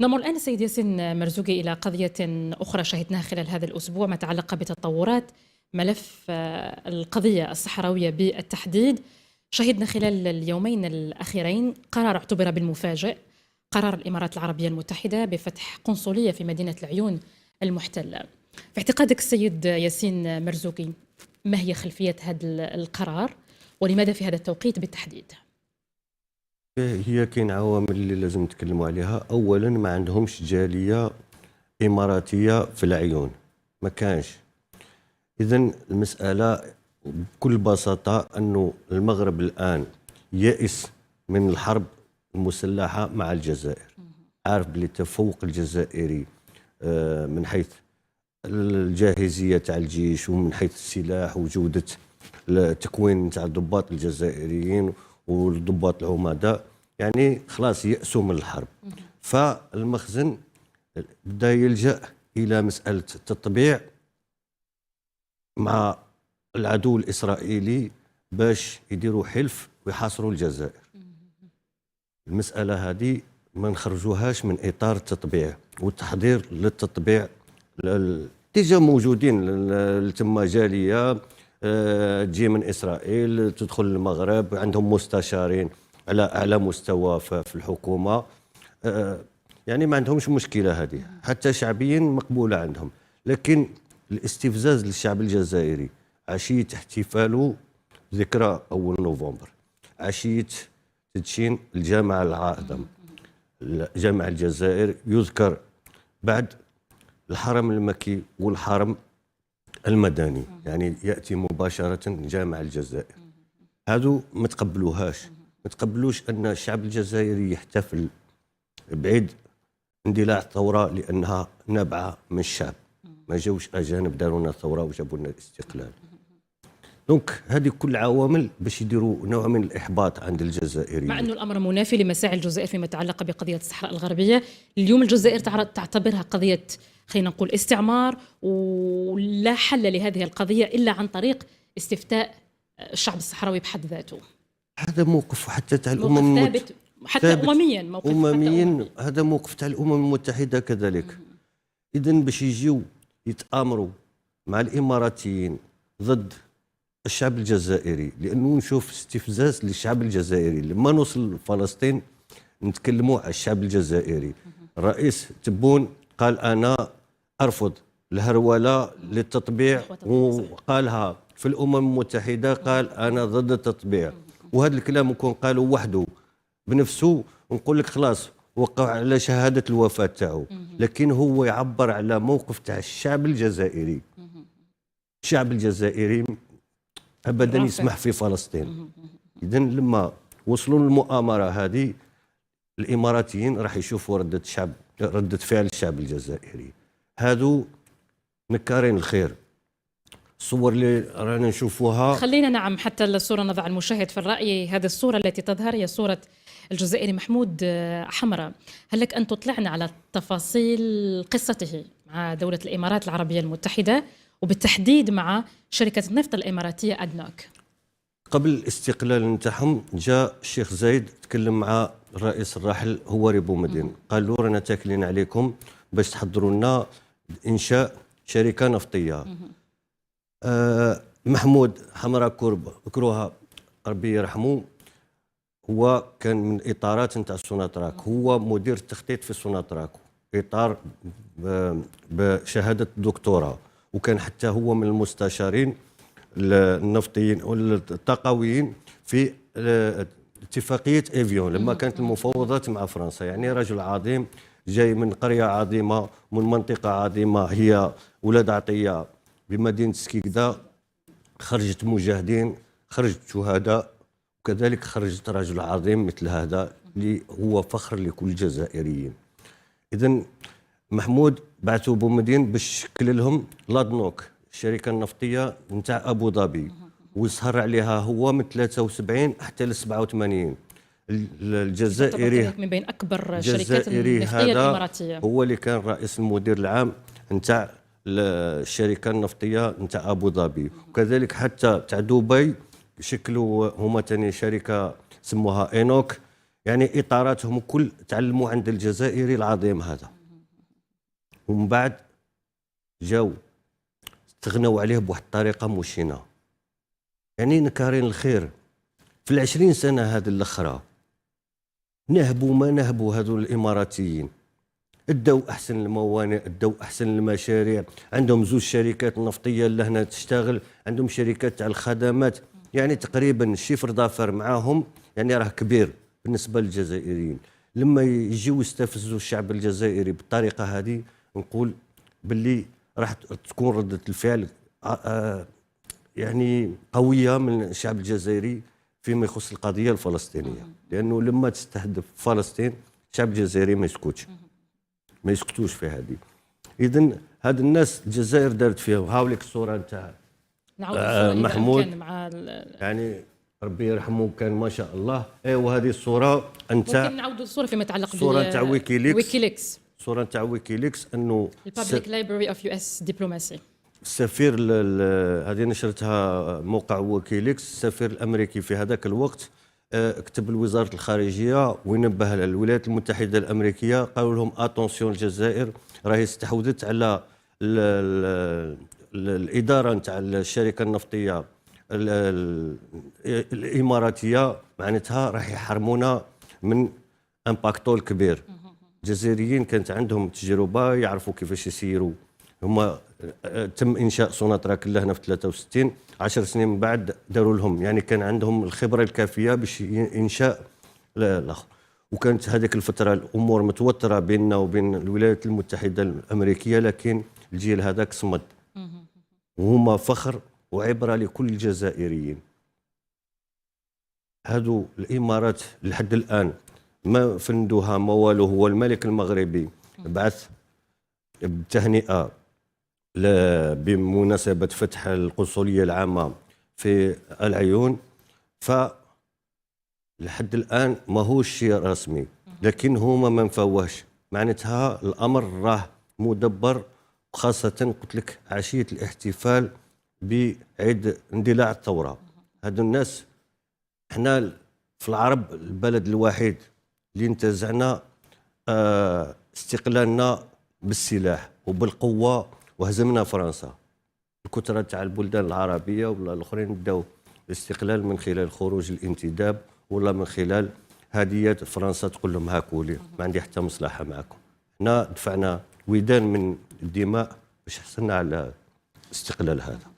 نمر الآن السيد ياسين مرزوقي إلى قضية أخرى شهدناها خلال هذا الأسبوع ما تعلق بتطورات ملف القضية الصحراوية بالتحديد. شهدنا خلال اليومين الأخيرين قرار اعتبر بالمفاجئ، قرار الإمارات العربية المتحدة بفتح قنصلية في مدينة العيون المحتلة. في اعتقادك السيد ياسين مرزوقي، ما هي خلفية هذا القرار ولماذا في هذا التوقيت بالتحديد؟ هي كاين عوامل اللي لازم نتكلموا عليها. اولا ما عندهمش جاليه اماراتيه في العيون، ما كانش. اذا المساله بكل بساطه انه المغرب الان يائس من الحرب المسلحه مع الجزائر. عارف بلي التفوق الجزائري من حيث الجاهزيه تاع الجيش ومن حيث السلاح وجوده التكوين تاع الضباط الجزائريين والضباط العمداء، يعني خلاص يأسوا من الحرب. فالمخزن بدا يلجأ إلى مسألة التطبيع مع العدو الإسرائيلي باش يديروا حلف ويحاصروا الجزائر. المسألة هذه ما نخرجوهاش من إطار التطبيع والتحضير للتطبيع. ديجا موجودين تما جالية تجي من إسرائيل تدخل المغرب، عندهم مستشارين على أعلى مستوى في الحكومة، يعني ما عندهمش مشكلة هذه، حتى شعبيا مقبولة عندهم. لكن الاستفزاز للشعب الجزائري عشية احتفاله ذكرى أول نوفمبر، عشية تدشين الجامع الأعظم، جامع الجزائر يذكر بعد الحرم المكي والحرم المدني، يعني يأتي مباشرة جامع الجزائر. هذو ما تقبلوهاش، ما تقبلوش أن الشعب الجزائري يحتفل بعيد اندلاع الثورة لأنها نابعة من الشعب، ما جاوش أجانب داروا لنا الثورة وجابوا لنا الاستقلال. دونك هذه كل عوامل باش يديروا نوع من الإحباط عند الجزائريين، مع أنه الأمر منافي لمساعي الجزائر فيما يتعلق بقضية الصحراء الغربية. اليوم الجزائر تعتبرها قضية، خلينا نقول، استعمار، ولا حل لهذه القضية إلا عن طريق استفتاء الشعب الصحراوي بحد ذاته. هذا موقف حتى تاع الأمم ثابت حتى أمميا، موقف أمميا، هذا موقف تاع الأمم المتحدة كذلك. إذن باش يجيو يتآمروا مع الإماراتيين ضد الشعب الجزائري، لأنه نشوف استفزاز للشعب الجزائري. لما نوصل لفلسطين نتكلموا على الشعب الجزائري. الرئيس تبون قال أنا أرفض الهرولة للتطبيع، وقالها في الأمم المتحدة، قال أنا ضد التطبيع. وهذا الكلام يكون قالوا وحده بنفسه ونقول لك خلاص وقع على شهادة الوفاة تاعو، لكن هو يعبر على موقف تاع الشعب الجزائري. الشعب الجزائري أبدا يسمح في فلسطين. إذن لما وصلوا للمؤامرة هذه، الإماراتيين راح يشوفوا ردة فعل الشعب الجزائري. هذو نكارين الخير. الصور اللي رانا نشوفوها، خلينا نعم حتى الصورة نضع المشاهد في الرأي. هذه الصورة التي تظهر هي صورة الجزائري محمود حمرة. هل لك أن تطلعنا على تفاصيل قصته مع دولة الإمارات العربية المتحدة وبالتحديد مع شركة النفط الإماراتية أدنوك؟ قبل الاستقلال نتاعهم جاء الشيخ زايد تكلم مع الرئيس الراحل هواري بومدين، قال له رانا تاكلين عليكم باش تحضروا لنا إنشاء شركة نفطية. محمود حمرة كورب ذكروها ربي يرحمه، هو كان من اطارات نتاع سوناتراك، هو مدير التخطيط في سوناتراك، اطار بشهاده دكتوراه، وكان حتى هو من المستشارين النفطيين والطاقويين في اتفاقيه ايفيون لما كانت المفاوضات مع فرنسا. يعني رجل عظيم جاي من قريه عظيمه، من منطقه عظيمه هي ولاد عطيه بمدينه سكيكدا، خرجت مجاهدين، خرجت شهداء، وكذلك خرجت رجل عظيم مثل هذا اللي هو فخر لكل الجزائريين. إذن محمود بعثوا بومدين باش يشكل لهم لادنوك، الشركة النفطية نتاع أبو ظبي، وسهر عليها هو من 73 حتى ل 87. الجزائري من بين أكبر الشركات النفطية الإماراتية، هو اللي كان رئيس المدير العام نتاع الشركة النفطية نتاع أبو ظبي، وكذلك حتى تاع دبي شكلوا هما ثاني شركة سموها إينوك، يعني اطاراتهم كل تعلموا عند الجزائري العظيم هذا، ومن بعد جاو استغنوا عليه بواحد الطريقه مشينه. يعني نكارين الخير في العشرين سنه هذه الاخرى نهبوا ما نهبوا هذو الاماراتيين، ادوا احسن الموانئ، ادوا احسن المشاريع، عندهم زوج شركات نفطيه لهنا تشتغل، عندهم شركات تاع الخدمات، يعني تقريبا الشيفر دافر معاهم يعني راه كبير بالنسبه للجزائريين. لما يجيو يستفزوا الشعب الجزائري بالطريقه هذه نقول باللي راح تكون رده الفعل يعني قويه من الشعب الجزائري فيما يخص القضيه الفلسطينيه، لانه لما تستهدف فلسطين الشعب الجزائري ما يسكتوش في هذه. اذا هاد الناس الجزائر دارت فيهم. هاوليك الصوره نتاع محمود يعني ربي يرحمه كان ما شاء الله. ايوا هذه الصوره نتاع، ممكن نعاودوا الصوره فيما يتعلق الصوره نتاع ويكيليكس. الصوره نتاع ويكيليكس انه البابليك لايبراري اوف يو اس دبلوماسي. السفير هذه نشرتها موقع ويكيليكس. السفير الامريكي في هذاك الوقت كتب لوزاره الخارجيه وينبه الولايات المتحده الامريكيه، قالوا لهم اتونسيون الجزائر راهي استحوذت على الاداره نتاع الشركه النفطيه الاماراتيه، معناتها راح يحرمونا من امباكتول كبير. الجزائريين كانت عندهم تجربه، يعرفوا كيفاش يسيروا. هما تم انشاء سوناطرا كلها هنا في 63، 10 سنين من بعد داروا لهم، يعني كان عندهم الخبره الكافيه باش انشاء الاخر. وكانت هذيك الفتره الامور متوتره بيننا وبين الولايات المتحده الامريكيه، لكن الجيل هذاك صمد، وهما فخر وعبره لكل الجزائريين. هذو الامارات لحد الان ما فندوها ما والو. هو الملك المغربي بعث بتهنئه بمناسبه فتح القنصليه العامه في العيون، ف لحد الان ماهوش شيء رسمي، لكن هما ما نفوهش، معناتها الامر راه مدبر. خاصه قلت لك عشيه الاحتفال بعيد اندلاع الثوره، هادو الناس احنا في العرب البلد الوحيد اللي انتزعنا استقلالنا بالسلاح وبالقوه وهزمنا فرنسا. الكثره تاع البلدان العربيه ولا الاخرين داو الاستقلال من خلال خروج الانتداب ولا من خلال هديات فرنسا تقول لهم هاكولي ما عندي حتى مصلحه معكم. احنا دفعنا ودان من الدماء باش حصلنا على الاستقلال هذا.